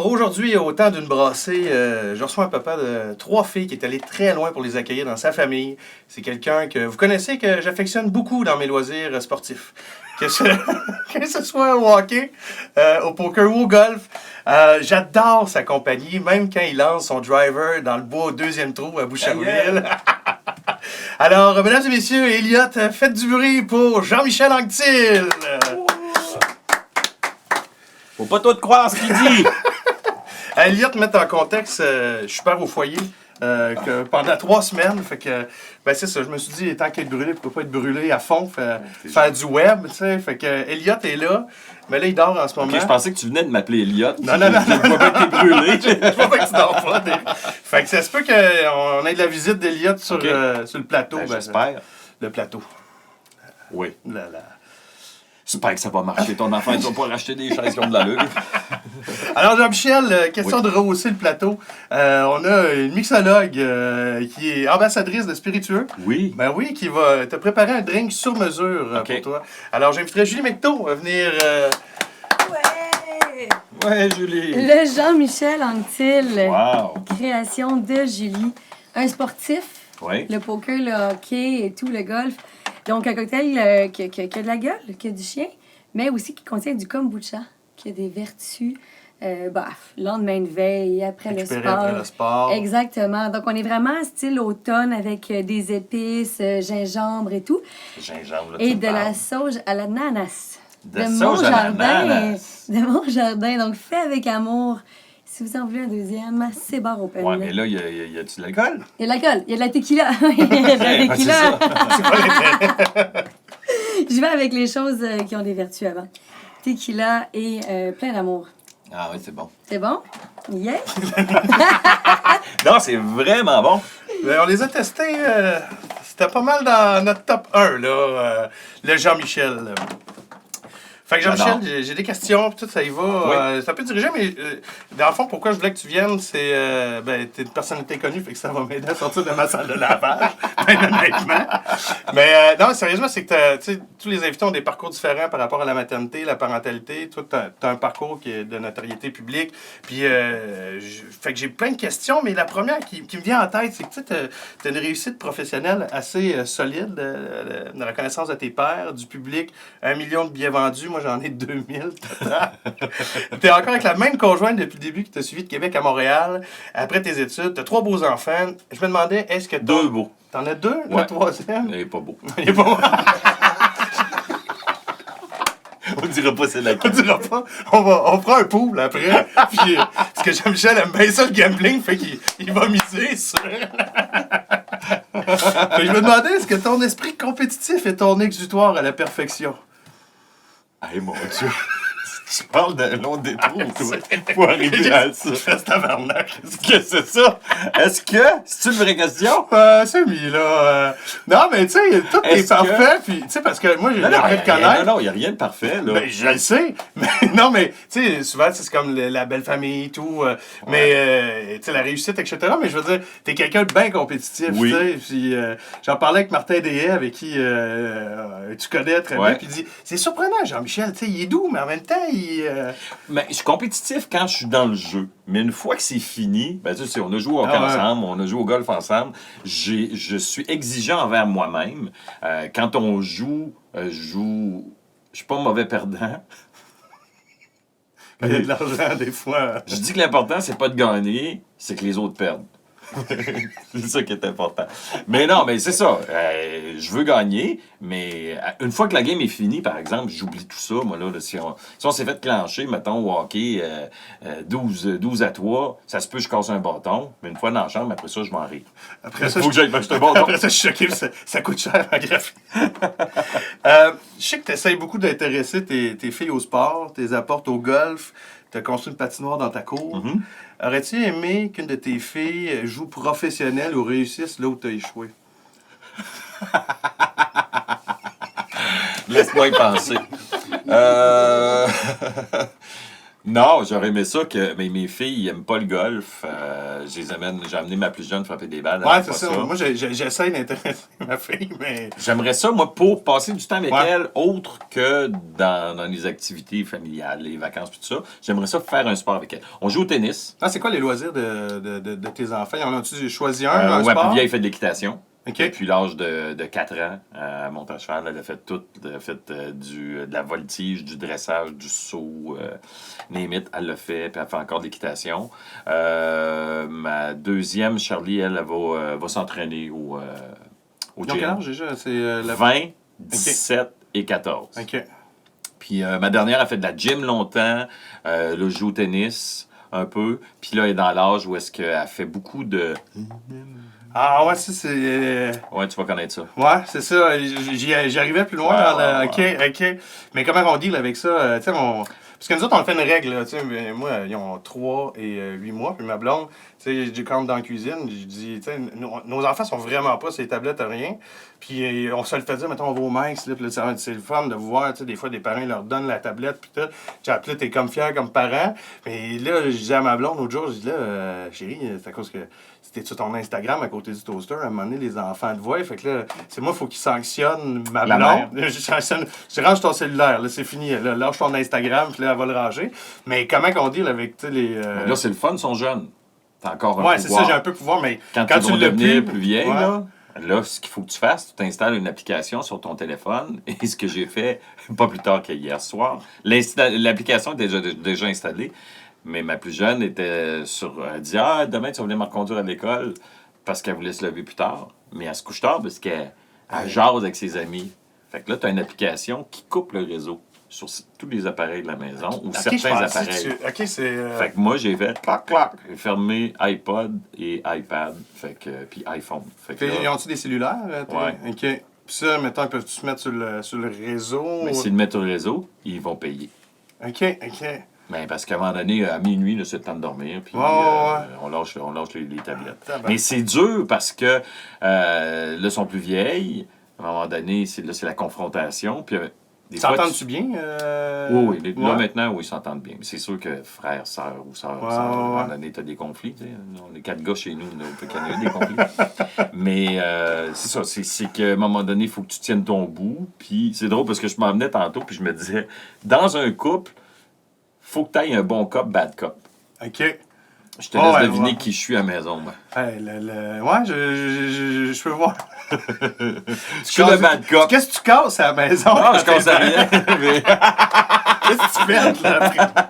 Alors aujourd'hui, au temps d'une brassée, je reçois un papa de 3 filles qui est allé très loin pour les accueillir dans sa famille. C'est quelqu'un que vous connaissez, que j'affectionne beaucoup dans mes loisirs sportifs. Que ce soit au hockey, au poker ou au golf. J'adore sa compagnie, même quand il lance son driver dans le bois au 2e trou à Boucherville. Alors, mesdames et messieurs, Elliot, faites du bruit pour Jean-Michel Anctil. Faut pas tout croire ce qu'il dit. Elliot, mettre en contexte, je suis père au foyer que pendant 3 semaines. Fait que, ben c'est ça, je me suis dit, tant qu'être brûlé, pourquoi pas être brûlé à fond, faire du web, tu sais. Fait que Elliot est là, mais là, il dort en ce moment. Ok, je pensais que tu venais de m'appeler Elliot. Non. Je vois pas que t'es brûlé. Je vois pas que tu dors pas. Fait que ça se peut qu'on ait de la visite d'Elliot sur, sur le plateau. Ben, j'espère. Le plateau. Oui. Là. J'espère que ça va marcher ton affaire. Tu vas pas racheter des chaises qui ont de l'allure. Alors, Jean-Michel, question de rehausser le plateau. On a une mixologue qui est ambassadrice de Spiritueux. Oui. Ben oui, qui va te préparer un drink sur mesure pour toi. Alors, j'inviterai Julie Mecteau à venir... Ouais, Julie. Le Jean-Michel Anctil. Wow. Création de Julie. Un sportif. Oui. Le poker, le hockey et tout, le golf. Donc, un cocktail qui a de la gueule, qui a du chien, mais aussi qui contient du kombucha, qui a des vertus. Lendemain de veille, après le sport. Exactement. Donc, on est vraiment style automne avec des épices, gingembre et tout. Gingembre, là, et de la sauge à l'ananas. De mon jardin. De mon jardin. Donc, fait avec amour. Si vous en voulez un deuxième, c'est bar open. Ouais, mais là, y a-tu de l'alcool? Il y a de l'alcool. Il y a de la tequila. Il y a de la tequila. C'est pas l'intérêt. Je vais avec les choses qui ont des vertus avant. Tequila et plein d'amour. Ah oui, c'est bon. C'est bon? Yeah! Non, c'est vraiment bon. Ben, on les a testés. C'était pas mal dans notre top 1, là, le Jean-Michel. Fait que Jean-Michel, j'ai des questions, puis tout ça y va. Oui. C'est un peu dirigé, mais dans le fond, pourquoi je voulais que tu viennes, c'est... t'es une personnalité connue, fait que ça va m'aider à sortir de ma salle de lavage, ben honnêtement. Mais non, sérieusement, c'est que tu sais, tous les invités ont des parcours différents par rapport à la maternité, la parentalité. Toi, t'as un parcours qui est de notoriété publique. Puis, fait que j'ai plein de questions, mais la première qui me vient en tête, c'est que tu as une réussite professionnelle assez solide, de reconnaissance de tes pairs, du public, 1 million de billets vendus. Moi, j'en ai 2000. T'es encore avec la même conjointe depuis le début qui t'a suivi de Québec à Montréal. Après tes études, t'as 3 beaux enfants. Je me demandais, est-ce que 2 beaux. T'en as 2? Ouais. Le 3e? Il est pas beau. Il est pas... On dira pas c'est On laquelle. dira pas. On fera un pool après. Puis, parce que Jean-Michel aime bien ça le gambling, fait qu'il va miser sur... Fait que je me demandais, est-ce que ton esprit compétitif est ton exutoire à la perfection? Hey, mon Dieu. Tu parles d'un long détour, toi, pour arriver à ça. Fais tabarnak. Est-ce que c'est ça? Est-ce que... C'est une vraie question? Semi, là. Non, mais tu sais, tout est parfait. Puis, tu sais, parce que moi, j'ai appris de connaître. Non, il n'y a rien de parfait, là. Ben, je le sais. Mais non, mais, tu sais, souvent, c'est comme la belle famille et tout. Mais, tu sais, la réussite, etc. Mais je veux dire, t'es quelqu'un de bien compétitif, Oui. tu sais. Puis, j'en parlais avec Martin Deshaies, avec qui tu connais très bien. Puis, il dit, c'est surprenant, Jean-Michel, tu sais, il est doux, mais en même temps, Mais je suis compétitif quand je suis dans le jeu. Mais une fois que c'est fini, ben tu sais, on a joué au hockey ensemble, on a joué au golf ensemble. Je suis exigeant envers moi-même. Quand on joue, je suis pas mauvais perdant. il y a de l'argent, des fois. Je dis que l'important, c'est pas de gagner, c'est que les autres perdent. C'est ça qui est important. Mais non, mais c'est ça. Je veux gagner, mais une fois que la game est finie, par exemple, j'oublie tout ça. Moi, là, si on s'est fait clencher, mettons, au hockey, 12-3, ça se peut que je casse un bâton, mais une fois dans la chambre, après ça, je m'en rire. Après ça, faut que j'aille m'acheter un bâton. Après ça, je suis choqué, ça coûte cher en graphie. Je sais que tu essaies beaucoup d'intéresser tes filles au sport, tes apportes au golf, tu as construit une patinoire dans ta cour. Mm-hmm. Aurais-tu aimé qu'une de tes filles joue professionnelle ou réussisse là où tu as échoué? Laisse-moi y penser. Non, j'aurais aimé ça que mes filles n'aiment pas le golf. j'ai amené ma plus jeune frapper des balles. Ouais, c'est ça. Moi, j'essaie d'intéresser ma fille, mais... J'aimerais ça, moi, pour passer du temps avec Ouais. elle, autre que dans les activités familiales, les vacances, tout ça. J'aimerais ça faire un sport avec elle. On joue au tennis. Ah, c'est quoi les loisirs de tes enfants? En as-tu choisi un Ouais, sport? plus vieille fait de l'équitation. OK. Depuis l'âge de 4 ans, elle monte à cheval, elle a fait tout. Elle a fait de la voltige, du dressage, du saut, limite, elle l'a fait, puis elle fait encore de l'équitation. Ma deuxième, Charlie, elle va s'entraîner au Ils ont quel gym. âge déjà? C'est 20, 17 et 14. OK. Puis ma dernière a fait de la gym longtemps, là, je joue au tennis un peu, puis là, elle est dans l'âge où est-ce qu'elle fait beaucoup de... Ah ouais, ça, c'est... Ouais, tu vas connaître ça. Ouais, c'est ça. J'y arrivais plus loin. Ouais, OK, ouais. OK. Mais comment on deal avec ça? Tu sais, Parce que nous autres, on fait une règle. Là, tu sais, moi, ils ont 3 et 8 mois. Puis ma blonde, tu sais, je rentre dans la cuisine. Je dis, tu sais, nos enfants sont vraiment pas sur les tablettes, rien. Puis on se le fait dire, mettons, on va au Max. Là, puis là, c'est le fun de voir, tu sais, des fois, des parents ils leur donnent la tablette. Puis tout. Puis là, t'es comme fier comme parent. Mais là, je disais à ma blonde l'autre jour, je dis, là, chérie, c'est à cause que c'était sur ton Instagram à côté du toaster. À un moment donné, les enfants te voient. Fait que là, c'est moi, il faut qu'ils sanctionnent ma La blonde. Je range ton cellulaire. Là, c'est fini. Là, lâche ton Instagram. Puis là, elle va le ranger. Mais comment qu'on deal avec, tu sais, les... Mais là, c'est le fun, ils sont jeunes. T'as encore un Ouais, c'est ça, pouvoir. j'ai un peu de pouvoir, mais Quand quand ils tu vont l'as devenir plus vieilles, ouais. là, ce qu'il faut que tu fasses, tu t'installes une application sur ton téléphone. Et ce que j'ai fait, pas plus tard qu'hier soir, l'application est déjà installée, mais ma plus jeune était elle dit « Ah, demain, tu vas venir me reconduire à l'école » parce qu'elle voulait se lever plus tard. Mais elle se couche tard parce qu'elle jase avec ses amis. Fait que là, tu as une application qui coupe le réseau sur tous les appareils de la maison ou Ok, certains je pensais appareils. OK, c'est... Fait que moi, j'ai fait clac, clac. J'ai fermé iPod et iPad. Fait que, puis iPhone. Fait que Ils là, ont-tu des cellulaires? Ouais. OK. Puis ça, mettons, ils peuvent-tu se mettre sur le réseau? mais s'ils le mettent au réseau, ils vont payer. OK, OK. Mais parce qu'à un moment donné, à minuit, là, c'est le temps de dormir. Puis Ouais. on lâche les tablettes. Tabarnak. Mais c'est dur parce que là, ils sont plus vieilles. À un moment donné, c'est la confrontation. Puis des fois, S'entends-tu bien? Oui, oui. Là, Ouais. maintenant, oui, ils s'entendent bien. Mais c'est sûr que frère, sœur ou sœur, Ouais, à un ouais, moment ouais. donné, t'as des conflits. Tu sais. On est 4 gars chez nous, on peut qu'il y en ait des conflits. Mais c'est ça, c'est qu'à un moment donné, il faut que tu tiennes ton bout. Puis c'est drôle parce que je m'en venais tantôt, puis je me disais, dans un couple, faut que tu aies un bon cop, bad cop. OK. Je te laisse ouais, deviner ouais. qui je suis à la maison. Ben. Hey, ouais, je peux voir. Je suis le bad cop. Qu'est-ce que tu casses à la maison? Non, je casse à rien. mais- Qu'est-ce que tu fais, là, après?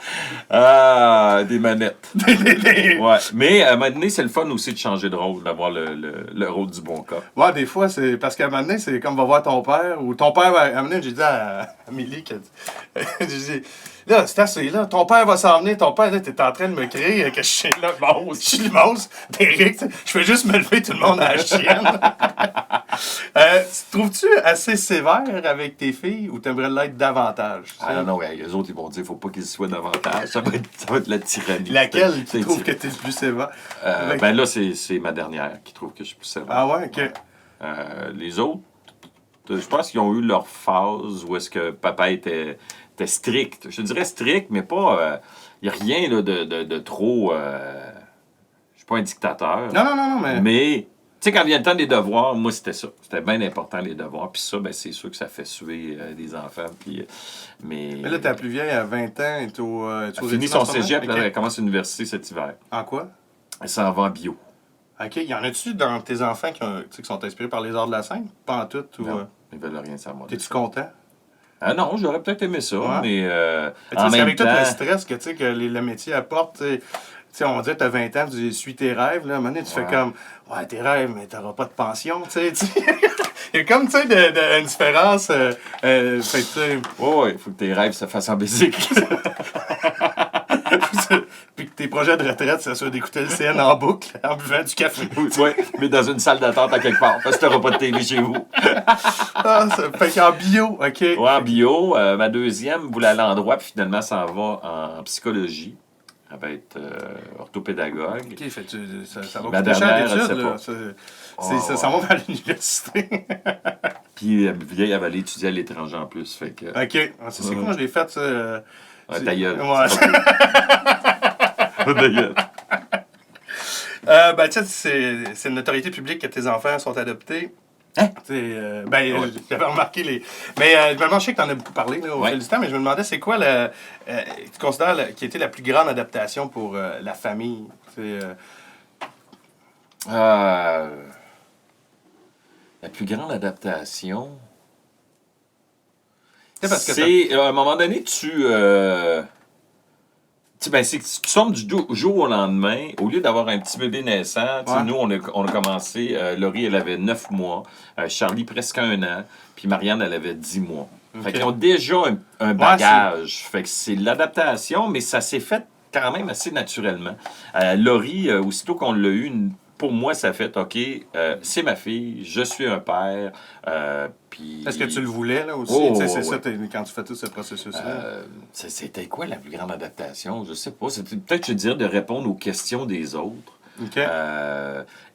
Ah, des manettes. Ouais, Ouais. Mais à un moment donné, c'est le fun aussi de changer de rôle, d'avoir le rôle du bon cop. des fois, c'est parce qu'à un moment donné, c'est comme va voir ton père, ou ton père, à un moment donné, j'ai dit à Amélie, j'ai dit, là, c'est assez, là, ton père va s'en venir, ton père, là, t'es en train de me créer que je suis là, je suis le monstre d'Éric, tu sais, je fais juste me lever, tout le monde à la chienne. Trouves-tu assez sévère avec tes filles ou t'aimerais l'être davantage? Ah non, ouais, les autres, ils vont dire faut pas qu'ils soient davantage. Ça va être la tyrannie. Laquelle C'est- tu trouves que t'es le plus sévère? Avec- Ben là, c'est ma dernière qui trouve que je suis plus sévère. Ah ouais, ok. Les autres, je pense qu'ils ont eu leur phase où est-ce que papa était strict. Je te dirais strict, mais pas... Il n'y a rien là, de trop... Je suis pas un dictateur. Non, mais... Mais, tu sais, quand vient le temps des devoirs, moi, c'était ça. C'était bien important, les devoirs. Puis ça, ben, c'est sûr que ça fait suer des enfants. Puis, mais là, ta plus vieille, à 20 ans, est au... elle finit son cégep, là, elle commence l'université cet hiver. En quoi? Elle s'en va en bio. OK. Y en a-tu dans tes enfants qui sont inspirés par les arts de la scène? Pas en tout? Ou, Non, ils veulent rien savoir. de t'es-tu ça. content? Ah non, j'aurais peut-être aimé ça, Ouais. mais Tu sais, en c'est même avec tout temps... le stress que, tu sais, que le métier apporte, tu sais, on dit que tu as 20 ans, tu suis tes rêves, là, à un moment donné, tu Ouais. fais comme, ouais, tes rêves, mais tu n'auras pas de pension, tu sais. Il y a comme, tu sais, une différence, fait que, tu sais, Oui, il faut que tes rêves se fassent en basique. puis que tes projets de retraite, ça soit d'écouter le CN en boucle, en buvant du café. Oui, mais dans une salle d'attente à quelque part, parce que tu n'auras pas de télé chez vous. Ah, fait qu'en bio, OK. Ouais, en bio, ma deuxième voulait aller en droit, puis finalement, ça va en psychologie. Elle va être orthopédagogue. OK, fait que ça va Ma coûter cher dernière, elle d'études, sait là. pas. Ça s'en va vers l'université. Puis la vieille, elle va aller étudier à l'étranger en plus. Fait que. OK. Ah, c'est quoi, moi, je l'ai fait, ça. Ouais, ta gueule. Ouais. Ta gueule. Ben, tu sais, c'est une notoriété publique que tes enfants sont adoptés. Hein? J'avais remarqué les. Mais je me demande, je sais que tu en as beaucoup parlé là, au fil du temps, mais je me demandais, c'est quoi tu considères qui a été la plus grande adaptation pour la famille? La plus grande adaptation, Parce que c'est à un moment donné, c'est que tu tombes du jour au lendemain, au lieu d'avoir un petit bébé naissant, Ouais. nous, on a commencé, Laurie, elle avait 9 mois, Charlie, presque 1 an, puis Marianne, elle avait 10 mois. Fait Ok. qu'ils ont déjà un bagage. Fait que c'est l'adaptation, mais ça s'est fait quand même assez naturellement. Laurie, aussitôt qu'on l'a eu, pour moi, ça fait, OK, c'est ma fille, je suis un père, puis... Est-ce que tu le voulais, là, aussi? Oh, Tu sais, c'est ouais. ça, quand tu fais tout ce processus-là. C'était quoi la plus grande adaptation? Je sais pas. C'était peut-être, je dirais, de répondre aux questions des autres OK.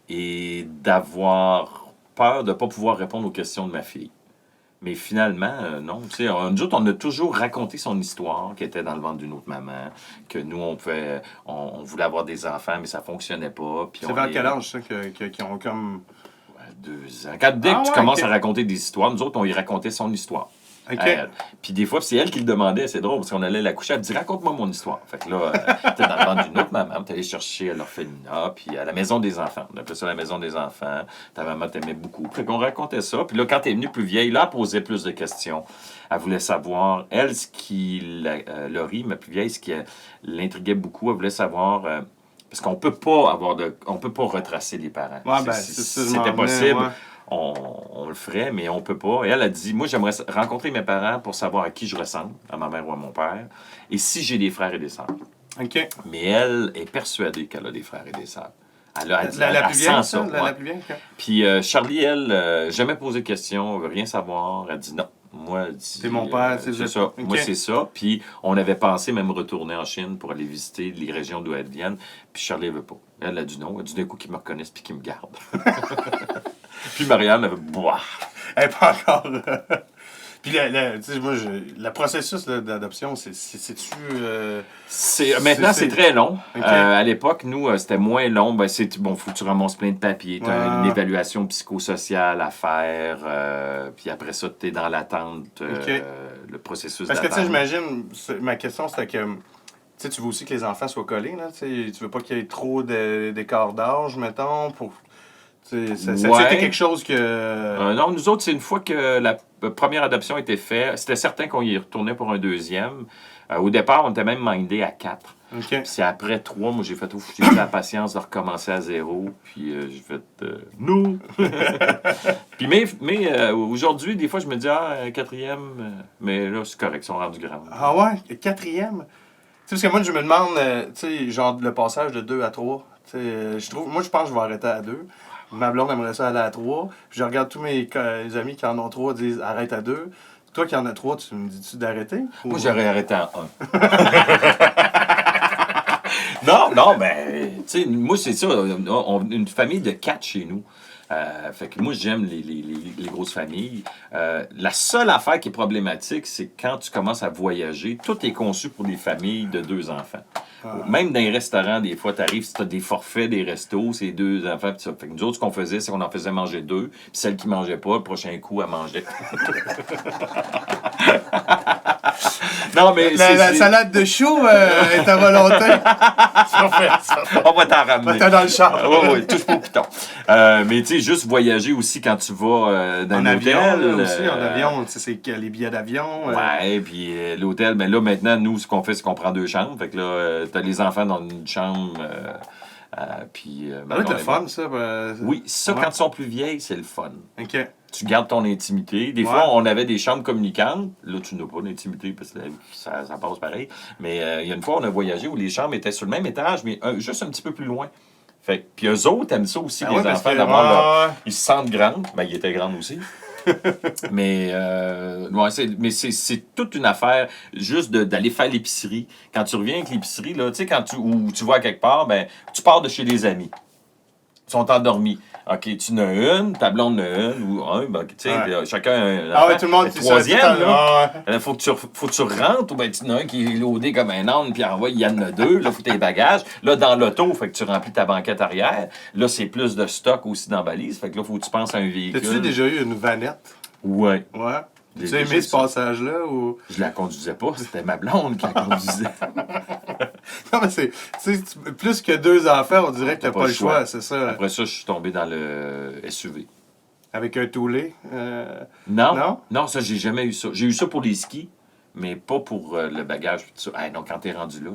et d'avoir peur de ne pas pouvoir répondre aux questions de ma fille. Mais finalement, non. Tu sais, nous autres, on a toujours raconté son histoire, qui était dans le ventre d'une autre maman, que nous, on voulait avoir des enfants, mais ça fonctionnait pas. Puis C'est vers quel âge, ça, qu'ils ont comme... 2 ans. Dès que tu commences à raconter des histoires, nous autres, on y racontait son histoire. OK. Puis des fois, c'est elle qui le demandait, c'est drôle, parce qu'on allait la coucher, elle me dit raconte-moi mon histoire. Fait que là, t'es dans le ventre d'une autre maman, t'es allé chercher à l'orphelinat, puis à la maison des enfants. On appelait ça la maison des enfants. Ta maman t'aimait beaucoup. Fait qu'on racontait ça. Puis là, quand t'es venue plus vieille, là, elle posait plus de questions. Elle voulait savoir, elle, Laurie, ma plus vieille, ce qui l'intriguait beaucoup, elle voulait savoir. Parce qu'on peut pas on peut pas retracer les parents. Ouais, ben, c'est ça, je m'en C'était venais, possible. ouais. On le ferait, mais on peut pas. Et elle a dit, moi, j'aimerais rencontrer mes parents pour savoir à qui je ressemble, à ma mère ou à mon père, et si j'ai des frères et des sœurs. OK. Mais elle est persuadée qu'elle a des frères et des sœurs. Elle dit, La elle plus vieille, sent ça? ouais. La plus vieille? OK. Puis Charlie, elle, jamais posé de questions, elle veut rien savoir. Elle dit non. Moi, elle dit, C'est mon père, c'est ça. OK. Moi, c'est ça. Puis on avait pensé même retourner en Chine pour aller visiter les régions d'où elles viennent. Puis Charlie, elle veut pas. Elle a dit non. Elle a dit d'un coup qu'ils me reconnaissent puis qu'ils me gardent. Puis Marianne, elle veut boire. Elle n'est pas encore... Puis, tu sais, moi, le processus là, d'adoption, c'est-tu... Maintenant, c'est très long. OK. À l'époque, nous, c'était moins long. Ben, faut que tu ramasses plein de papiers. Tu as une évaluation psychosociale à faire. Puis après ça, tu es dans l'attente, OK. le processus Parce que, d'attente. tu sais, j'imagine... Ma question, c'était que... Tu sais, tu veux aussi que les enfants soient collés, là. Tu veux pas qu'il y ait trop d'écart d'âge, mettons, pour... C'était quelque chose que... Non, nous autres, c'est une fois que la première adoption était faite, c'était certain qu'on y retournait pour un deuxième. Au départ, on était même mindé à 4. OK. Puis c'est après 3, moi, j'ai eu la patience de recommencer à 0. Puis j'ai fait non! Puis mais aujourd'hui, des fois, je me dis, un quatrième, mais là, c'est correct, ils sont rendus grands. Ah ouais? Quatrième? Tu sais, parce que moi, je me demande, tu sais, genre le passage de 2 à 3. Tu sais, moi, je pense que je vais arrêter à 2. Ma blonde aimerait ça aller à 3. Puis je regarde tous mes amis qui en ont 3 disent arrête à 2. Toi qui en as 3, tu me dis-tu d'arrêter? Moi, j'aurais arrêté à 1. Non, ben, tu sais, moi, c'est ça. Une famille de 4 chez nous. Fait que moi, j'aime les grosses familles. La seule affaire qui est problématique, c'est quand tu commences à voyager, tout est conçu pour des familles de 2 enfants. Même dans les restaurants, des fois, tu arrives, si tu as des forfaits des restos, c'est 2 enfants. Pis ça. Fait que nous autres, ce qu'on faisait, c'est qu'on en faisait manger 2. Puis celle qui mangeait pas, le prochain coup, elle mangeait. Non, mais la salade de chou est à volonté. On va t'en ramener. T'es dans le char. Oui, touche pas au piton. Mais tu sais, juste voyager aussi quand tu vas dans En l'hôtel. avion, là, aussi, en avion, tu sais, c'est que les billets d'avion. Ouais, puis l'hôtel, mais là, maintenant, nous, ce qu'on fait, c'est qu'on prend 2 chambres. Fait que là, t'as les enfants dans une chambre. Puis. Ça doit être le fun, ça. Oui, ça, ouais. quand ils sont plus vieilles, c'est le fun. OK. Tu gardes ton intimité. Des fois, on avait des chambres communicantes. Là, tu n'as pas d'intimité parce que ça passe pareil. Mais il y a une fois, on a voyagé où les chambres étaient sur le même étage, mais juste un petit peu plus loin. Fait que, puis eux autres aiment ça aussi, les enfants, d'avoir ils se sentent grandes. Ben, ils étaient grandes aussi. Mais c'est toute une affaire juste d'aller faire l'épicerie. Quand tu reviens avec l'épicerie, là, tu sais, ou tu vas à quelque part, ben, tu pars de chez des amis. sont endormis. OK, tu en as une, ta blonde en a une, ou un, ben, tu sais, Ouais. chacun a un Ah ouais, enfant. tout le monde... Le troisième, là, Ah ouais. faut que tu rentres, ou ben tu en as un qui est loadé comme un âne, puis envoie, il y en a deux, là, faut tes bagages. Là, dans l'auto, fait que tu remplis ta banquette arrière. Là, c'est plus de stock aussi dans la valise, fait que là, faut que tu penses à un véhicule. T'as-tu déjà eu une vanette? Ouais. Ouais. J'ai Tu as aimé déjà ce eu ça. passage-là ou... Je la conduisais pas, c'était ma blonde qui la conduisait. Non, mais c'est... Tu sais, plus que 2 enfants, on dirait que t'as T'as pas le choix, c'est ça. Après ça, je suis tombé dans le SUV. Avec un toulé. Non, Non? non, ça, j'ai jamais eu ça. J'ai eu ça pour les skis, mais pas pour le bagage. Pis tout ça. Hey, donc, quand t'es rendu là,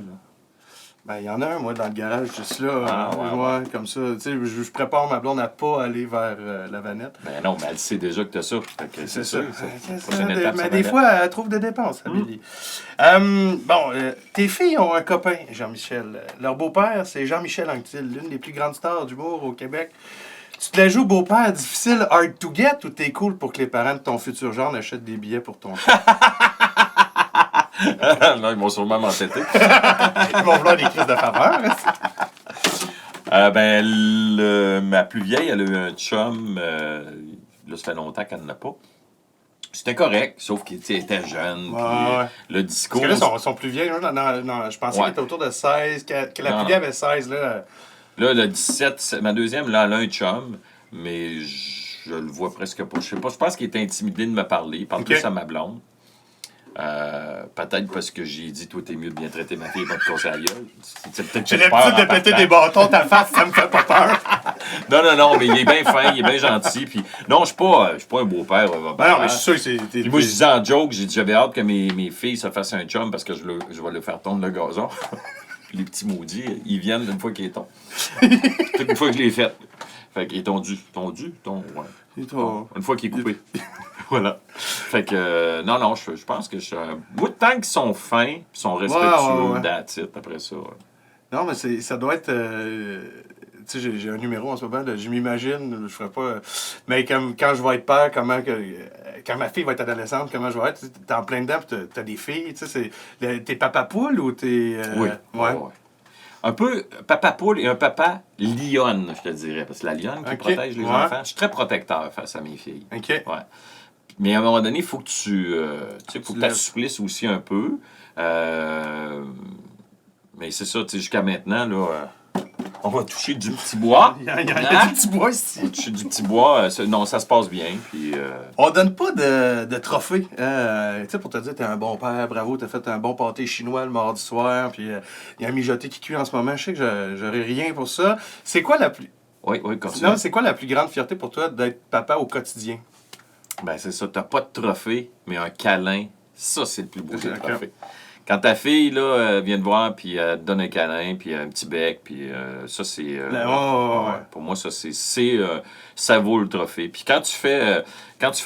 Ben, il y en a un, moi, dans le garage, juste là. Ah, ouais. Comme ça. Tu sais, je prépare ma blonde à pas aller vers la vanette. ben non, mais elle sait déjà que t'as ça. Fait que C'est ça. sûr, C'est ça. prochaine étape, Mais ça des va fois, elle trouve des dépenses, Amélie. Tes filles ont un copain, Jean-Michel. Leur beau-père, c'est Jean-Michel Anctil, l'une des plus grandes stars d'humour au Québec. Tu te la joues beau-père difficile, hard to get, ou t'es cool pour que les parents de ton futur genre achètent des billets pour ton chien? non, ils vont sûrement m'entêter. Ils vont vouloir des crises de faveur. Ma plus vieille, elle a eu un chum. Là, ça fait longtemps qu'elle n'en a pas. C'était correct, sauf qu'il était jeune. Ouais, Puis, ouais. le discours. Parce que là, ils sont plus vieilles. Non, je pensais Ouais. qu'elle était autour de 16, que la Non, plus vieille avait 16. Là. Là, le 17, ma deuxième, là, elle a un chum, mais je le vois presque pas. Je sais pas, je pense qu'il est intimidé de me parler. Il parle Ok. plus à ma blonde. Peut-être parce que j'ai dit, toi, t'es mieux de bien traiter ma fille et pas de casser la gueule. C'est peut-être J'ai j'ai peur l'habitude de en péter partant. des bâtons ta face, ça me fait pas peur. Non, mais il est bien fin, il est bien gentil. Puis non, je suis pas un beau-père. Ben non, mais je suis sûr que c'est... Puis moi, je disais en joke, j'ai dit, j'avais hâte que mes filles se fassent un chum parce que je vais leur faire tondre le gazon. Puis les petits maudits, ils viennent une fois qu'ils est tombé. Une fois que je l'ai fait. Fait qu'il est tondu. Ouais. Une fois qu'il est coupé. Voilà. Fait que, non, je pense que je suis un bout de temps qu'ils sont fins, puis sont respectueux, ouais. that's it, après ça. Ouais. Non, mais ça doit être... tu sais, j'ai un numéro en ce moment, là, je m'imagine, je ferais pas... mais quand je vais être père, quand ma fille va être adolescente, comment je vais être? T'es en plein dedans, puis t'as des filles, tu sais, t'es papa poule ou t'es... Oui. Ouais. Un peu papa poule et un papa lionne, je te dirais, parce que la lionne qui Ok, protège les ouais. enfants. Je suis très protecteur face à mes filles. OK. Ouais. Mais à un moment donné, il faut que tu assouplisses aussi un peu. Mais c'est ça, tu sais, jusqu'à maintenant, là, on va toucher du petit bois. Il y a du petit bois ici. On va toucher du petit bois. Non, ça se passe bien. Puis, On donne pas de trophée. Tu sais, pour te dire, t'es un bon père, bravo, t'as fait un bon pâté chinois le mardi soir, puis il y a un mijoté qui cuit en ce moment. Je sais que j'aurais rien pour ça. C'est quoi la plus... oui, continue. Non, c'est quoi la plus grande fierté pour toi d'être papa au quotidien? Ben, c'est ça. T'as pas de trophée, mais un câlin, ça, c'est le plus beau des D'accord. trophées. Quand ta fille, là, vient te voir, puis elle te donne un câlin, puis un petit bec, puis ça, c'est... ouais. Pour moi, ça, ça vaut le trophée. Puis quand tu fais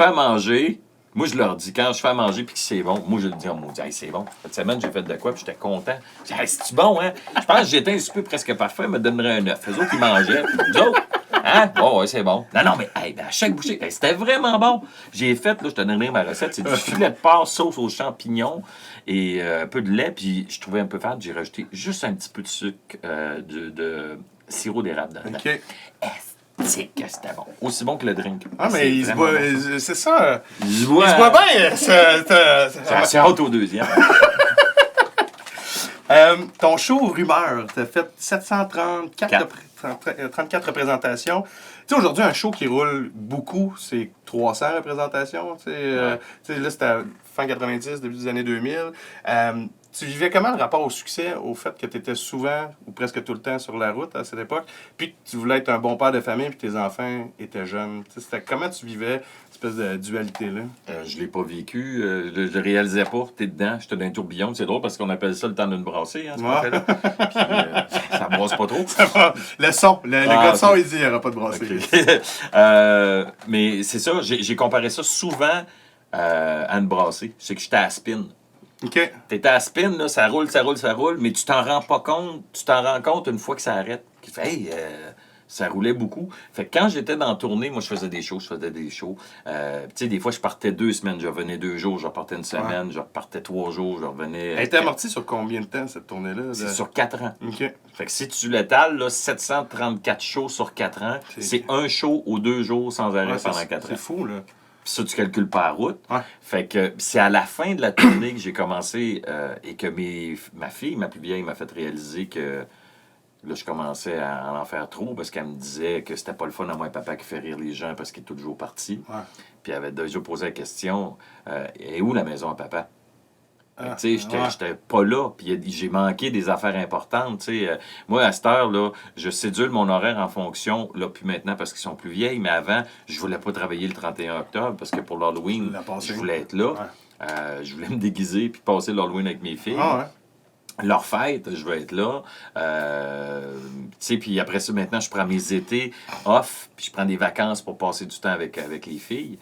à manger, moi, je leur dis, quand je fais à manger, puis que c'est bon, moi, je le dis en maudit, hey, c'est bon. Cette semaine, j'ai fait de quoi, puis j'étais content. Je dis, hey, c'est-tu bon, hein? Je pense que j'étais un souper presque parfait, ils me donneraient un œuf. Eux autres, ils mangeaient, puis nous autres, hein? Oh, ouais, c'est bon. Non, mais hey, ben, à chaque bouchée, hey, c'était vraiment bon. J'ai fait, là, je te donnerai ma recette, c'est du filet de porc, sauce aux champignons et un peu de lait, puis je trouvais un peu fade, j'ai rajouté juste un petit peu de sucre, de sirop d'érable dedans. OK. C'est que c'était bon. Aussi bon que le drink. Ah, mais C'est il se vraiment boit... bon. C'est ça. Il se Il se boit bien. J'ai assez hâte au deuxième. Ton show Rumeur, t'as fait 34 représentations. Tu sais, aujourd'hui, un show qui roule beaucoup, c'est 300 représentations. Tu sais, là, c'était fin 90, début des années 2000. Tu vivais comment le rapport au succès, au fait que tu étais souvent ou presque tout le temps sur la route à cette époque, puis que tu voulais être un bon père de famille, puis tes enfants étaient jeunes? Tu sais, comment tu vivais cette espèce de dualité-là? Je l'ai pas vécu. Je le réalisais pas. T'es dedans. J'étais dans un tourbillon. C'est drôle parce qu'on appelle ça le temps d'une brassée, hein, ce qu'on fait là. Puis, ça brasse pas trop. Le son. Le gars de son, il dit qu'il n'y aura pas de brassée. Ok. Mais c'est ça. J'ai comparé ça souvent à une brassée. C'est que j'étais à spin. OK. T'es à spin, là, ça roule, mais tu t'en rends pas compte. Tu t'en rends compte une fois que ça arrête. Tu fais, hey, Ça roulait beaucoup. Fait que quand j'étais dans la tournée, moi, je faisais des shows. Tu sais, des fois, je partais 2 semaines, je revenais 2 jours, je repartais une semaine, je repartais 3 jours, je revenais... Elle était amortie sur combien de temps, cette tournée-là? C'est sur 4 ans. OK. Fait que si tu l'étales, là, 734 shows sur 4 ans, c'est un show aux 2 jours sans arrêt pendant 4 ans. C'est fou, là. Puis ça, tu calcules pas la route. Ouais. Fait que c'est à la fin de la tournée que j'ai commencé et que ma fille, ma plus vieille, m'a fait réaliser que là, je commençais à en faire trop parce qu'elle me disait que c'était pas le fun à moi et papa qui fait rire les gens parce qu'il est toujours parti. Ouais. Puis elle avait déjà posé la question et où la maison à papa? Tu sais, j'étais pas là, puis j'ai manqué des affaires importantes, tu sais. Moi, à cette heure, là, je sédule mon horaire en fonction, là, puis maintenant, parce qu'ils sont plus vieilles, mais avant, je voulais pas travailler le 31 octobre, parce que pour l'Halloween, je voulais être là. Ouais. Je voulais me déguiser, puis passer l'Halloween avec mes filles. Ah ouais. Leur fête, je vais être là. Tu sais, puis après ça, maintenant, je prends mes étés off, puis je prends des vacances pour passer du temps avec les filles.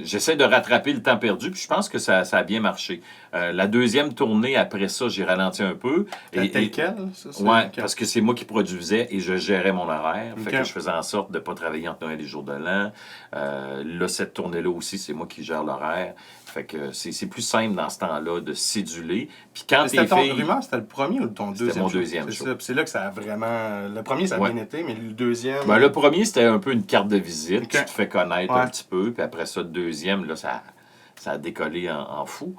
J'essaie de rattraper le temps perdu, puis je pense que ça a bien marché. La deuxième tournée, après ça, j'ai ralenti un peu. Tel quel? Oui, parce que c'est moi qui produisais et je gérais mon horaire. Fait que je faisais en sorte de ne pas travailler entre Noël et les jours de l'an. Là, cette tournée-là aussi, c'est moi qui gère l'horaire. Fait que c'est plus simple dans ce temps-là de céduler. Puis quand c'était ton rumeur, c'était le premier ou ton deuxième? C'était mon deuxième show. C'est là que ça a vraiment... Le premier, ça a bien été, mais le deuxième... Ben, le premier, c'était un peu une carte de visite. Okay. Tu te fais connaître un petit peu. Puis après ça, le deuxième, là, ça a décollé en fou.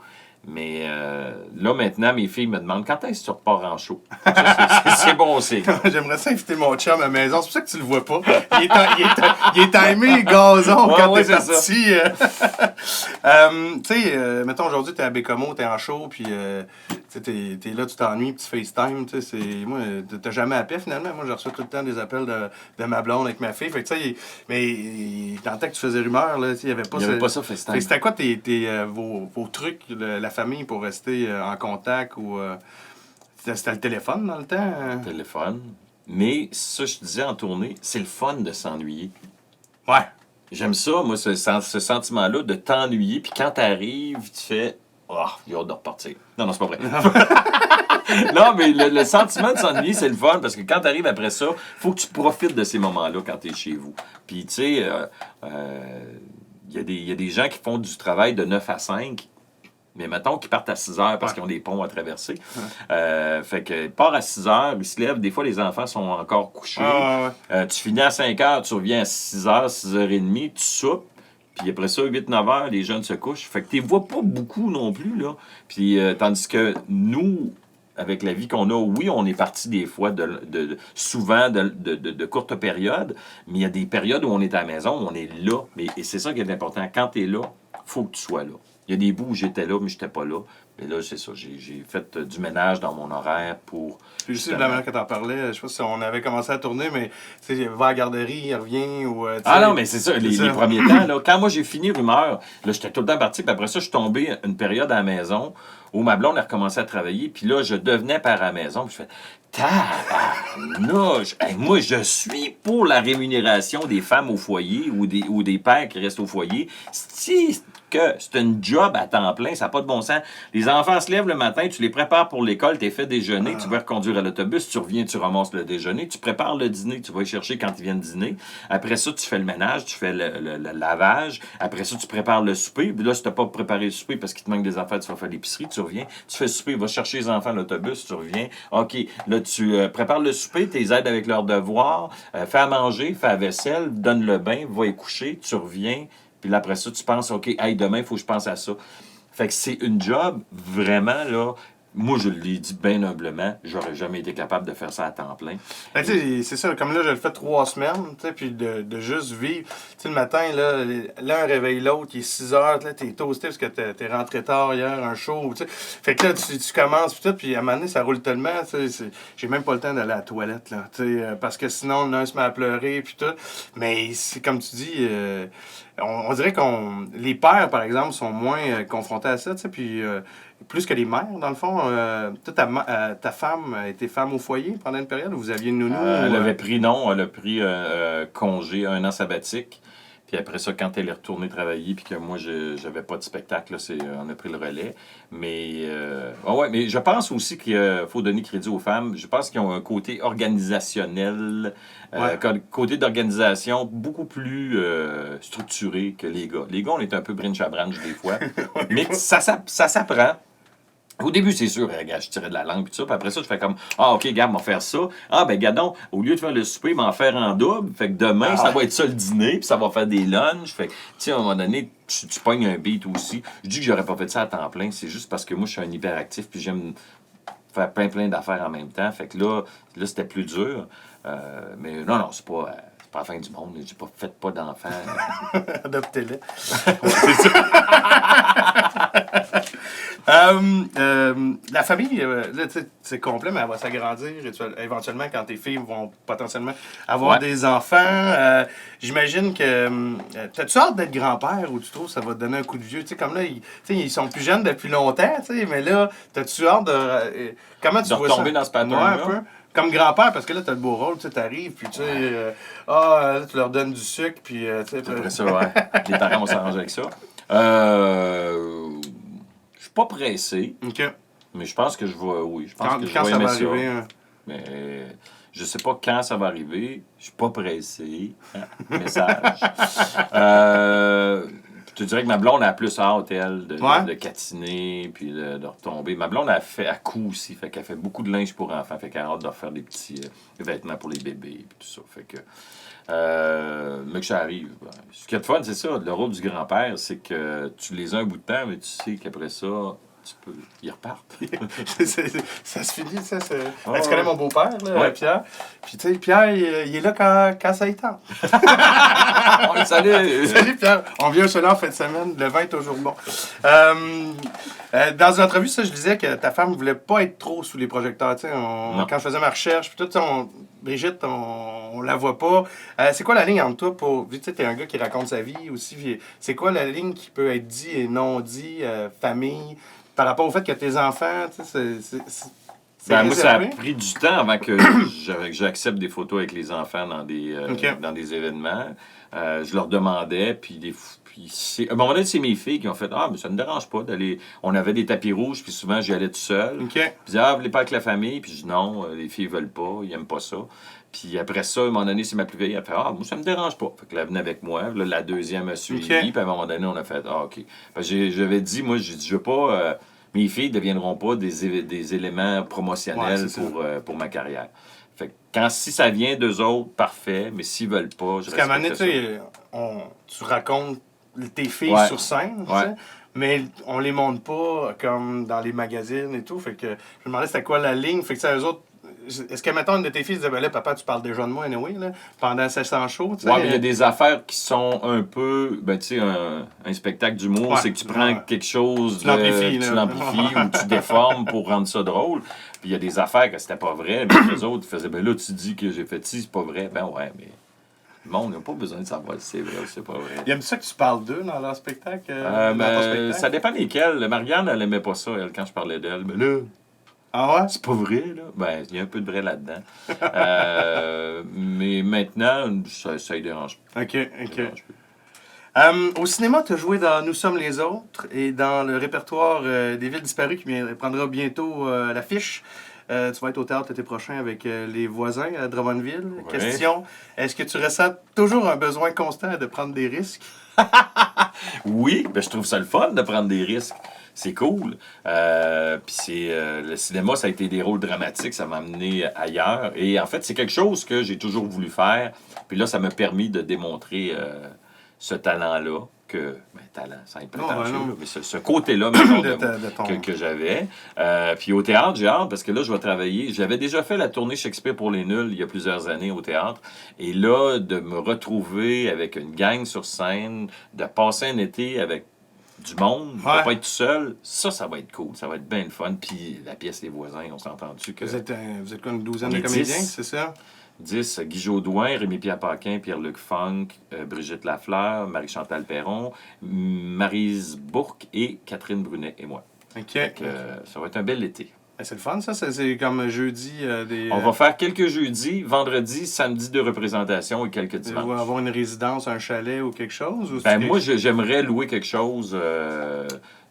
Mais là, maintenant, mes filles me demandent quand est-ce que tu repars en show? C'est bon aussi. J'aimerais ça inviter mon chum à la maison. C'est pour ça que tu le vois pas. Il est timé gazon quand t'es parti. Tu sais, mettons aujourd'hui, t'es à Bécomo, t'es en show, puis t'es là, tu t'ennuies, puis tu FaceTime. Moi, t'as jamais appelé finalement. Moi, je reçois tout le temps des appels de ma blonde avec ma fille. Fait que, tu sais, mais tant que tu faisais rumeur, il n'y avait pas ça FaceTime. C'était quoi vos trucs, la famille, pour rester en contact ou... C'était le téléphone dans le temps? Le téléphone. Mais ça, je disais en tournée, c'est le fun de s'ennuyer. Ouais. J'aime ça, moi, ce sentiment-là de t'ennuyer. Puis quand t'arrives, tu fais « Ah, il a hâte de repartir. » Non, c'est pas vrai. Non, mais le sentiment de s'ennuyer, c'est le fun parce que quand t'arrives après ça, faut que tu profites de ces moments-là quand t'es chez vous. Puis, tu sais, il y a des gens qui font du travail de 9 à 5. Mais mettons qu'ils partent à 6 heures parce qu'ils ont des ponts à traverser. Fait qu'ils partent à 6 heures, ils se lèvent. Des fois, les enfants sont encore couchés. Tu finis à 5 heures, tu reviens à 6 heures, 6 heures et demie, tu soupes. Puis après ça, 8-9 heures, les jeunes se couchent. Fait que tu les vois pas beaucoup non plus, là. Puis tandis que nous, avec la vie qu'on a, oui, on est parti des fois souvent de courtes périodes, mais il y a des périodes où on est à la maison, où on est là. Et c'est ça qui est important. Quand tu es là, il faut que tu sois là. Il y a des bouts où j'étais là, mais je n'étais pas là. Mais là, c'est ça. J'ai fait du ménage dans mon horaire pour... Puis je sais, de la manière que tu en parlais, je sais pas si on avait commencé à tourner, mais tu sais, il va à la garderie, il revient ou... non, mais c'est ça. Les premiers temps, là, quand moi j'ai fini Rumeur, là, j'étais tout le temps parti. Puis après ça, je suis tombé une période à la maison où ma blonde a recommencé à travailler. Puis là, je devenais père à la maison. Puis je fais... Tabarnouche! Hey, moi, je suis pour la rémunération des femmes au foyer ou des pères qui restent au foyer. Que c'est un job à temps plein, ça n'a pas de bon sens. Les enfants se lèvent le matin, tu les prépares pour l'école, tu les fais déjeuner, tu vas reconduire à l'autobus, tu reviens, tu ramasses le déjeuner, tu prépares le dîner, tu vas les chercher quand ils viennent dîner. Après ça, tu fais le ménage, tu fais le lavage. Après ça, tu prépares le souper. Puis là, si tu n'as pas préparé le souper parce qu'il te manque des affaires, tu vas faire l'épicerie, tu reviens, tu fais le souper, tu vas chercher les enfants à l'autobus, tu reviens. OK, là, tu prépares le souper, tu les aides avec leurs devoirs, fais à manger, fais la vaisselle, donne le bain, va y coucher, tu reviens. Puis là, après ça, tu penses, OK, hey, demain, il faut que je pense à ça. Fait que c'est une job, vraiment, là. Moi, je l'ai dit bien humblement, j'aurais jamais été capable de faire ça à temps plein. Ben, tu sais, c'est ça, comme là, je le fais 3 semaines, tu sais, puis de juste vivre. Tu sais, le matin, là, l'un réveille l'autre, il est 6 heures, là, t'es toasté parce que t'es rentré tard hier, un show, tu sais. Fait que là, tu commences, puis tout, puis à un moment donné, ça roule tellement, tu sais, j'ai même pas le temps d'aller à la toilette, là, tu sais, parce que sinon, l'un se met à pleurer, puis tout. Mais c'est comme tu dis... on dirait les pères, par exemple, sont moins confrontés à ça, tu sais, puis plus que les mères, dans le fond. Toi, ta femme était femme au foyer pendant une période où vous aviez une nounou? Elle avait pris congé, 1 an sabbatique. Puis après ça, quand elle est retournée travailler, puis que moi, j'avais pas de spectacle, là, on a pris le relais. Mais, mais je pense aussi qu'il faut donner crédit aux femmes. Je pense qu'ils ont un côté organisationnel, côté d'organisation beaucoup plus structuré que les gars. Les gars, on est un peu brinch à branch des fois. Mais ça s'apprend. Au début, c'est sûr, regarde, je tirais de la langue et tout ça. Puis après ça, je fais comme, OK, regarde, on va faire ça. Ah, ben, gadon, au lieu de faire le souper, m'en faire en double. Fait que demain, ça va être ça le dîner, puis ça va faire des lunchs. Fait que, tu sais, à un moment donné, tu pognes un beat aussi. Je dis que j'aurais pas fait ça à temps plein. C'est juste parce que moi, je suis un hyperactif, puis j'aime faire plein d'affaires en même temps. Fait que là c'était plus dur. Mais non, c'est pas la fin du monde. J'ai pas fait pas d'enfants. Adoptez-les. C'est ça. La famille, là, c'est complet, mais elle va s'agrandir éventuellement quand tes filles vont potentiellement avoir des enfants. J'imagine que. T'as-tu hâte d'être grand-père ou tu trouves que ça va te donner un coup de vieux? Comme là, ils sont plus jeunes depuis longtemps, mais là, t'as-tu hâte de. Comment tu vois ça? De retomber dans ce pattern-là? Un peu. Comme grand-père, parce que là, t'as le beau rôle, tu t'arrives, puis là, tu leur donnes du sucre, puis. Après ça, ouais. Les parents vont s'arranger avec ça. Je suis pas pressé. OK. Mais je pense que je vais. Oui, je pense quand que je ça vais va aimer arriver, ça. Mais je sais pas quand ça va arriver. Je suis pas pressé. Message. Je te dirais que ma blonde a plus hâte, elle, de catiner puis de retomber. Ma blonde a coup aussi. Fait qu'elle fait beaucoup de linge pour enfants. Fait qu'elle a hâte de refaire des petits vêtements pour les bébés puis tout ça. Fait que. Mais que ça arrive. Ce qui est fun, c'est ça. Le rôle du grand-père, c'est que tu les as un bout de temps, mais tu sais qu'après ça, ils repartent. Ça se finit, ça. Tu connais mon beau-père, là, Pierre. Puis, tu sais, Pierre, il est là quand ça y tente. Salut! Salut, Pierre. On vient cela en fin de semaine. Le vin est toujours bon. Dans une entrevue, ça, je disais que ta femme ne voulait pas être trop sous les projecteurs. Quand je faisais ma recherche, puis tout, Brigitte, on la voit pas. C'est quoi la ligne entre toi pour. Tu sais, t'es un gars qui raconte sa vie aussi. C'est quoi la ligne qui peut être dit et non dit, famille, par rapport au fait que tes enfants, tu sais, moi, ça a pris du temps avant que j'accepte des photos avec les enfants dans des événements. Je leur demandais, puis à un moment donné, c'est mes filles qui ont fait « Ah, mais ça ne me dérange pas d'aller... » On avait des tapis rouges, puis souvent, j'y allais tout seul. Puis ils disaient « Ah, vous voulez pas avec la famille? » Puis je dis « Non, les filles veulent pas, ils aiment pas ça. » Puis après ça, à un moment donné, c'est ma plus vieille, elle fait « Ah, moi, ça me dérange pas. » Fait que là, elle venait avec moi. Là, la deuxième a suivi, puis à un moment donné, on a fait « Ah, OK. » J'avais dit, moi, j'ai dit « Je veux pas... mes filles ne deviendront pas des éléments promotionnels pour ma carrière. » Fait que si ça vient d'eux autres, parfait, mais s'ils veulent pas, je respecte ça. Parce qu'à un moment donné, tu racontes tes filles sur scène, mais on les montre pas comme dans les magazines et tout. Fait que je me demandais c'était quoi la ligne. Fait que ça, eux autres, est-ce que, mettons, une de tes filles disait, ben là, papa, tu parles déjà de moi, anyway, là, pendant 700 shows, tu sais? Ouais, mais il y a des affaires qui sont un peu, tu sais, un spectacle d'humour, c'est que tu prends quelque chose, tu l'amplifies ou tu déformes pour rendre ça drôle. Puis il y a des affaires que c'était pas vrai, mais les autres faisaient, ben là, tu dis que j'ai fait ci, c'est pas vrai. Ben ouais, mais le monde n'a pas besoin de savoir si c'est vrai ou c'est pas vrai. Il aime ça que tu parles d'eux dans leur spectacle? Ça dépend desquels. Marianne, elle aimait pas ça, elle, quand je parlais d'elle. Mais là... Ah ouais? C'est pas vrai, là. Ben, il y a un peu de vrai là-dedans. Mais maintenant, ça y dérange pas. OK. Au cinéma, tu as joué dans Nous sommes les autres et dans le répertoire des villes disparues qui prendra bientôt l'affiche. Tu vas être au théâtre l'été prochain avec les voisins à Drummondville. Ouais. Question, est-ce que tu ressens toujours un besoin constant de prendre des risques? Oui, ben, je trouve ça le fun de prendre des risques. C'est cool. Puis le cinéma, ça a été des rôles dramatiques, ça m'a amené ailleurs. Et en fait, c'est quelque chose que j'ai toujours voulu faire. Puis là, ça m'a permis de démontrer ce talent-là, talent, sans être prétentieux, mais ce côté-là que j'avais. Puis au théâtre, j'ai hâte, parce que là, je vais travailler. J'avais déjà fait la tournée Shakespeare pour les nuls il y a plusieurs années au théâtre. Et là, de me retrouver avec une gang sur scène, de passer un été avec du monde, de pas être tout seul, ça va être cool. Ça va être bien le fun. Puis la pièce Les Voisins, on s'est entendu que... Vous êtes quoi, une douzaine de comédiens, c'est ça? 10, Guy Jodoin, Rémi-Pierre Paquin, Pierre-Luc Funk, Brigitte Lafleur, Marie-Chantal Perron, Maryse Bourque et Catherine Brunet et moi. OK. Ça va être un bel été. Ben, c'est le fun, ça. C'est comme jeudi. On va faire quelques jeudis, vendredi, samedi de représentation et quelques Tu dimanches. vas avoir une résidence, un chalet ou quelque chose? Ou Ben, moi, j'aimerais louer quelque chose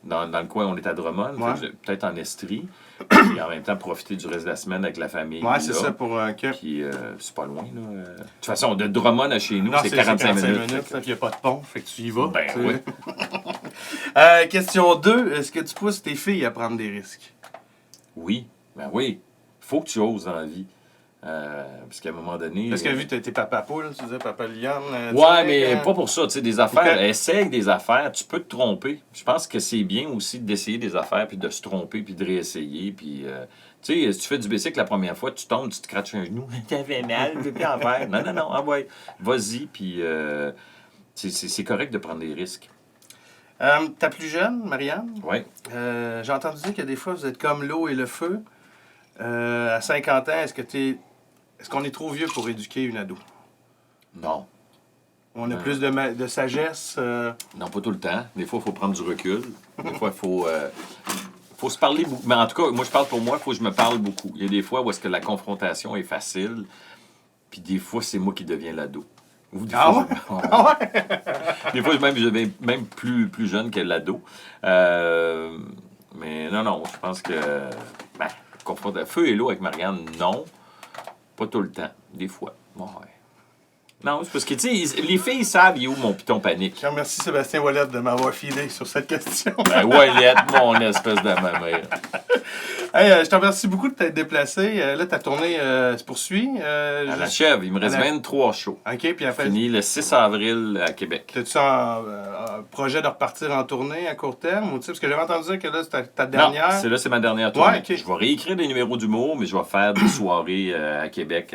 dans le coin. On est à Drummond, Ouais. peut-être en Estrie. Puis en même temps, profiter du reste de la semaine avec la famille. Ouais, c'est là. ça pour que... Puis c'est pas loin. Là. De toute façon, de Drummond à chez nous, Non, c'est 45 minutes. puis il n'y a pas de pont, fait que tu y vas. Ben tu sais. oui. Question 2. Est-ce que tu pousses tes filles à prendre des risques? Oui, ben oui. Faut que tu oses dans la vie. Parce qu'à un moment donné... Parce que vu que t'es papa poule, tu disais papa lion. Ouais, mais pas pour ça. Tu sais, des affaires, Ok. essaye des affaires, tu peux te tromper. Je pense que c'est bien aussi d'essayer des affaires, puis de se tromper, puis de réessayer. Puis, tu sais, si tu fais du bicycle la première fois, tu tombes, tu te craches un genou, t'avais mal, tu peux plus en faire. Non, ah ouais, vas-y, puis c'est correct de prendre des risques. Ta plus jeune, Marianne, Ouais. j'ai entendu dire que des fois, vous êtes comme l'eau et le feu. À 50 ans, est-ce qu'on est trop vieux pour éduquer une ado? Non. On a plus de sagesse. Non, pas tout le temps. Des fois, il faut prendre du recul. Des fois, faut se parler beaucoup. Mais en tout cas, moi, je parle pour moi, il faut que je me parle beaucoup. Il y a des fois où est-ce que la confrontation est facile, puis des fois, c'est moi qui deviens l'ado. Ou des Ah fois, ouais? Ah ouais? des fois, je deviens même plus jeune que l'ado. Mais non, je pense que... feu et l'eau avec Marianne, non. Pas tout le temps. Des fois. Ouais. Non, c'est parce que, tu sais, les filles savent, il est où mon piton panique. Je remercie Sébastien Ouellet de m'avoir filé sur cette question. Ben, Ouellet, mon espèce de ma mère. Hey, je te remercie beaucoup de t'être déplacé. Là, ta tournée se poursuit. À la chèvre, il me reste 23 shows. OK, puis après, Fini le 6 avril à Québec. as-tu un projet de repartir en tournée à court terme? Ou, parce que j'avais entendu dire que là, c'était ta dernière. Non, c'est ma dernière tournée. Ouais, OK. Je vais réécrire des numéros d'humour, mais je vais faire des soirées à Québec.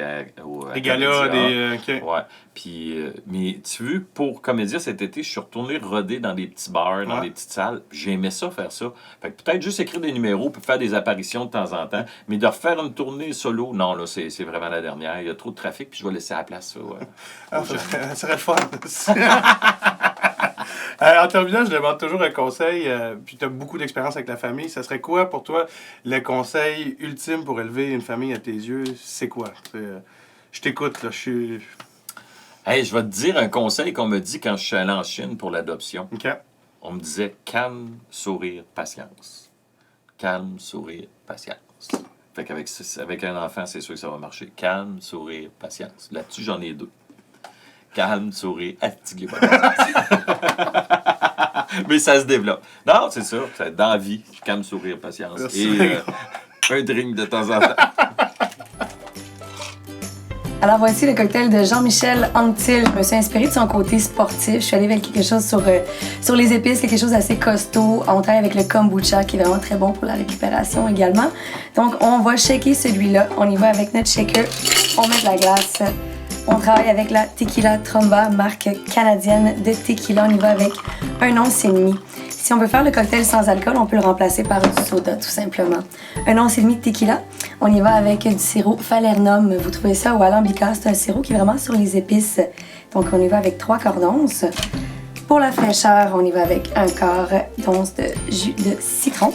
Des galas, Comédia. OK. Ouais. Puis, mais tu veux, pour Comédia cet été, je suis retourné roder dans des petits bars, dans Ouais. des petites salles. J'aimais ça, faire ça. Fait que peut-être juste écrire des numéros puis faire des apparitions de temps en temps. Mais de refaire une tournée solo, non, là, c'est vraiment la dernière. Il y a trop de trafic, puis je vais laisser la place. Ça, Ah, ça serait le fun. En terminant, je demande toujours un conseil, puis tu as beaucoup d'expérience avec la famille. Ça serait quoi pour toi le conseil ultime pour élever une famille à tes yeux? C'est quoi? Je t'écoute, là. Je suis. Hey, je vais te dire un conseil qu'on me dit quand je suis allé en Chine pour l'adoption. OK. On me disait calme, sourire, patience. Calme, sourire, patience. Fait avec un enfant, c'est sûr que ça va marcher. Calme, sourire, patience. Là-dessus, j'en ai 2. Calme, sourire, attigue pas patience. Mais ça se développe. Non, c'est ça. Dans la vie, calme, sourire, patience. Merci. Et un drink de temps en temps. Alors voici le cocktail de Jean-Michel Anctil. Je me suis inspirée de son côté sportif. Je suis allée avec quelque chose sur les épices, quelque chose d'assez costaud. On travaille avec le kombucha qui est vraiment très bon pour la récupération également. Donc on va shaker celui-là. On y va avec notre shaker. On met de la glace. On travaille avec la Tequila Tromba, marque canadienne de tequila. On y va avec 1 once et demi. Si on veut faire le cocktail sans alcool, on peut le remplacer par du soda, tout simplement. 1 once et demi de tequila. On y va avec du sirop Falernum. Vous trouvez ça au Alambica. C'est un sirop qui est vraiment sur les épices. Donc, on y va avec 3 quarts d'once. Pour la fraîcheur, on y va avec 1 quart d'once de jus de citron.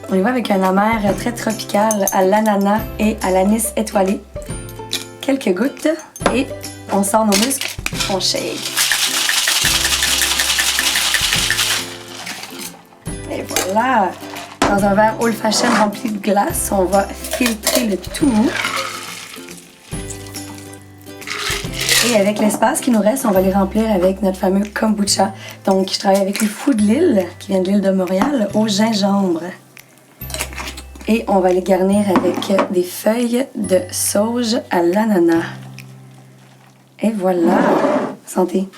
On y va avec un amer très tropical à l'ananas et à l'anis étoilé. Quelques gouttes et on sort nos muscles, on shake. Et voilà! Dans un verre old fashion rempli de glace, on va filtrer le tout. Et avec l'espace qui nous reste, on va les remplir avec notre fameux kombucha. Donc, je travaille avec le fou de l'île, qui vient de l'île de Montréal, au gingembre. Et on va les garnir avec des feuilles de sauge à l'ananas. Et voilà! Santé!